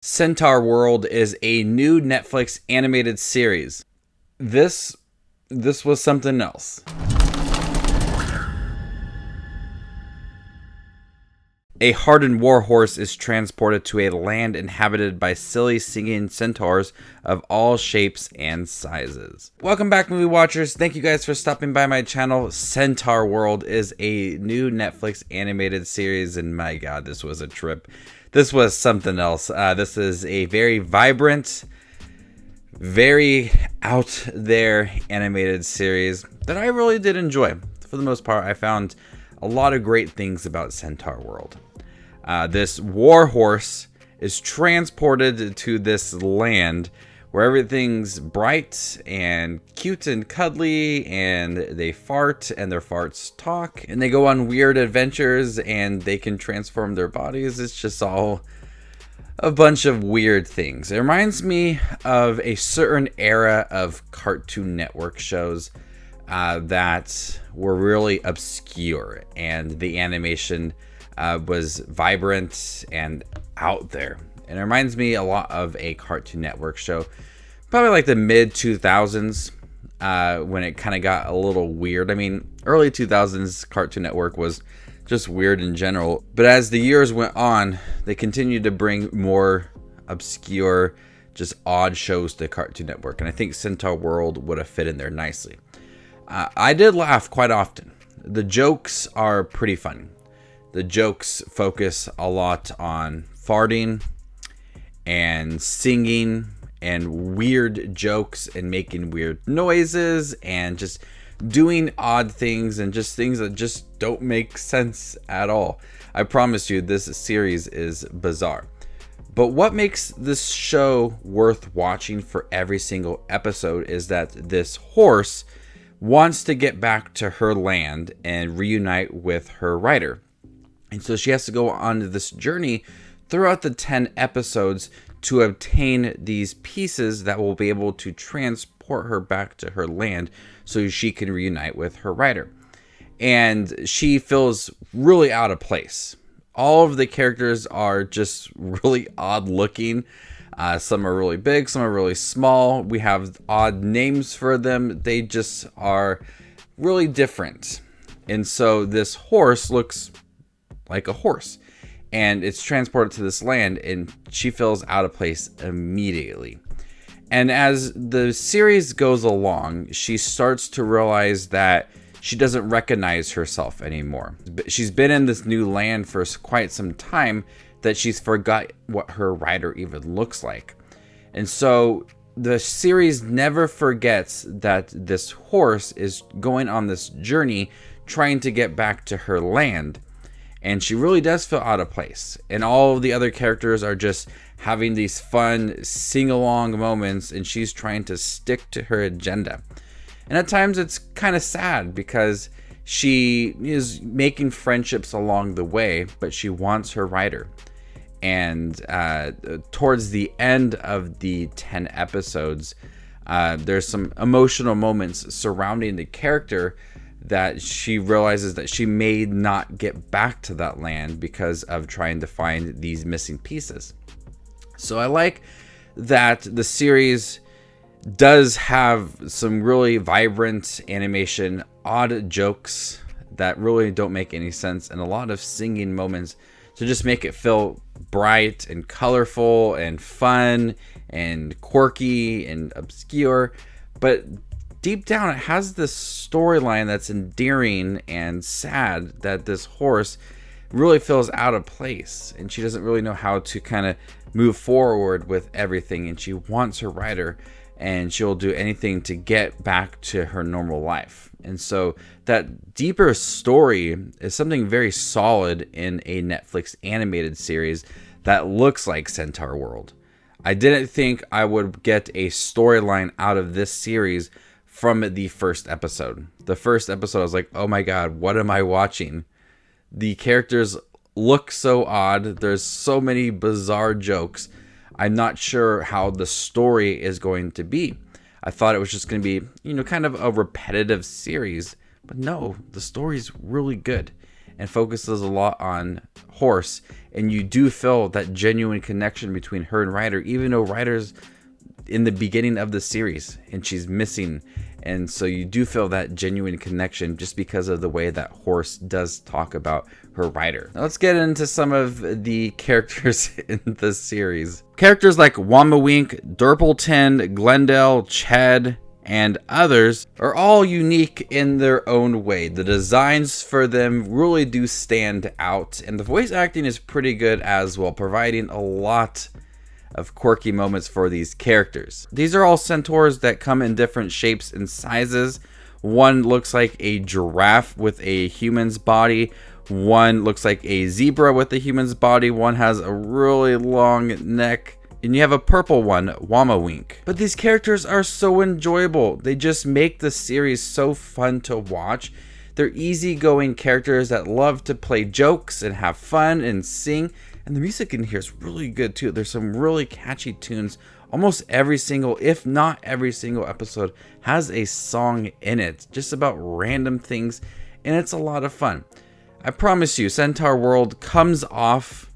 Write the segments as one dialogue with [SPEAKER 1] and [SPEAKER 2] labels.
[SPEAKER 1] Centaurworld is a new Netflix animated series. This was something else. A hardened warhorse is transported to a land inhabited by silly singing centaurs of all shapes and sizes. Welcome back, movie watchers. Thank you guys for stopping by my channel. Centaurworld is a new Netflix animated series, and my god, this was a trip. This was something else. This is a very vibrant, very out there animated series that I really did enjoy. For the most part, I found a lot of great things about Centaurworld. This warhorse is transported to this land where everything's bright and cute and cuddly, and they fart and their farts talk, and they go on weird adventures and they can transform their bodies. It's just all a bunch of weird things. It reminds me of a certain era of Cartoon Network shows that were really obscure, and the animation was vibrant and out there. And it reminds me a lot of a Cartoon Network show, probably like the mid 2000s, when it kind of got a little weird. I mean, early 2000s Cartoon Network was just weird in general, but as the years went on, they continued to bring more obscure, just odd shows to Cartoon Network, and I think Centaurworld would have fit in there nicely. I did laugh quite often. The jokes are pretty funny. The jokes focus a lot on farting and singing and weird jokes and making weird noises and just doing odd things and just things that just don't make sense at all. I promise you, this series is bizarre. But what makes this show worth watching for every single episode is that this horse wants to get back to her land and reunite with her rider. And so she has to go on this journey throughout the 10 episodes to obtain these pieces that will be able to transport her back to her land so she can reunite with her rider. And she feels really out of place. All of the characters are just really odd looking. Some are really big, some are really small. We have odd names for them. They just are really different. And so this horse looks like a horse, and it's transported to this land, and she feels out of place immediately. And as the series goes along, she starts to realize that she doesn't recognize herself anymore. She's been in this new land for quite some time that she's forgot what her rider even looks like. And so the series never forgets that this horse is going on this journey trying to get back to her land. And she really does feel out of place. And all of the other characters are just having these fun sing-along moments, and she's trying to stick to her agenda. And at times it's kind of sad because she is making friendships along the way, but she wants her rider. And towards the end of the 10 episodes, there's some emotional moments surrounding the character that she realizes that she may not get back to that land because of trying to find these missing pieces. So I like that the series does have some really vibrant animation, odd jokes that really don't make any sense, and a lot of singing moments to just make it feel bright and colorful and fun and quirky and obscure. But deep down, it has this storyline that's endearing and sad, that this horse really feels out of place, and she doesn't really know how to kind of move forward with everything, and she wants her rider, and she'll do anything to get back to her normal life. And so that deeper story is something very solid in a Netflix animated series that looks like Centaurworld. I didn't think I would get a storyline out of this series from the first episode. The first episode, I was like, oh my god, what am I watching? The characters look so odd. There's so many bizarre jokes. I'm not sure how the story is going to be. I thought it was just going to be, kind of a repetitive series. But no, the story's really good. and focuses a lot on Horse, and you do feel that genuine connection between her and Ryder, even though Ryder's in the beginning of the series and she's missing. And so you do feel that genuine connection just because of the way that Horse does talk about her Ryder. Now let's get into some of the characters in the series. Characters like Wamawink, Durpleton, Glendale, Ched, and others are all unique in their own way. The designs for them really do stand out, and the voice acting is pretty good as well, providing a lot of quirky moments for these characters. These are all centaurs that come in different shapes and sizes. One looks like a giraffe with a human's body. One looks like a zebra with a human's body. One has a really long neck. And you have a purple one, Wamawink. But these characters are so enjoyable. They just make the series so fun to watch. They're easygoing characters that love to play jokes and have fun and sing. And the music in here is really good too. There's some really catchy tunes. Almost every single, if not every single episode has a song in it. Just about random things. And it's a lot of fun. I promise you, Centaurworld comes off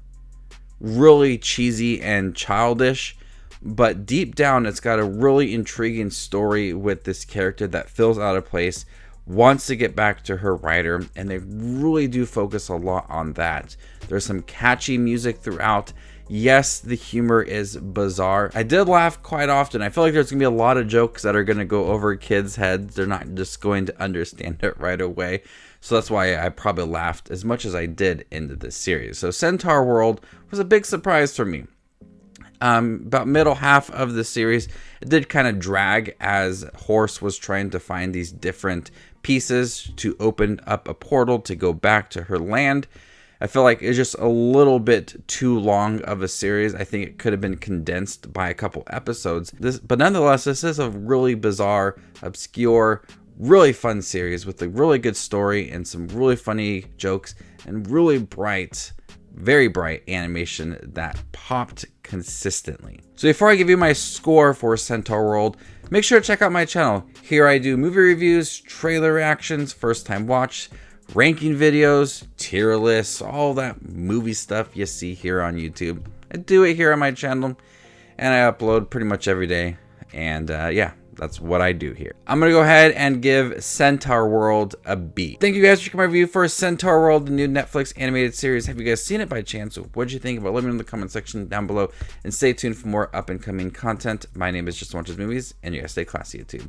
[SPEAKER 1] really cheesy and childish, but deep down it's got a really intriguing story with this character that feels out of place, wants to get back to her Ryder, and they really do focus a lot on that. There's some catchy music throughout. Yes, the humor is bizarre. I did laugh quite often. I feel like there's gonna be a lot of jokes that are gonna go over kids' heads. They're not just going to understand it right away. So that's why I probably laughed as much as I did into this series. So Centaurworld was a big surprise for me. About middle half of the series, it did kind of drag as Horse was trying to find these different pieces to open up a portal to go back to her land. I feel like it's just a little bit too long of a series. I think it could have been condensed by a couple episodes. But nonetheless, this is a really bizarre, obscure, really fun series with a really good story and some really funny jokes and really bright, very bright animation that popped consistently. So before I give you my score for Centaurworld, make sure to check out my channel. Here I do movie reviews, trailer reactions, first time watch, ranking videos, tier lists, all that movie stuff you see here on YouTube. I do it here on my channel and I upload pretty much every day. And yeah, that's what I do here. I'm gonna go ahead and give Centaurworld a B. Thank you guys for checking my review for Centaurworld, the new Netflix animated series. Have you guys seen it by chance? What'd you think about it? Let me know in the comment section down below, and stay tuned for more up and coming content. My name is Just Watches Movies, and you guys stay classy, YouTube.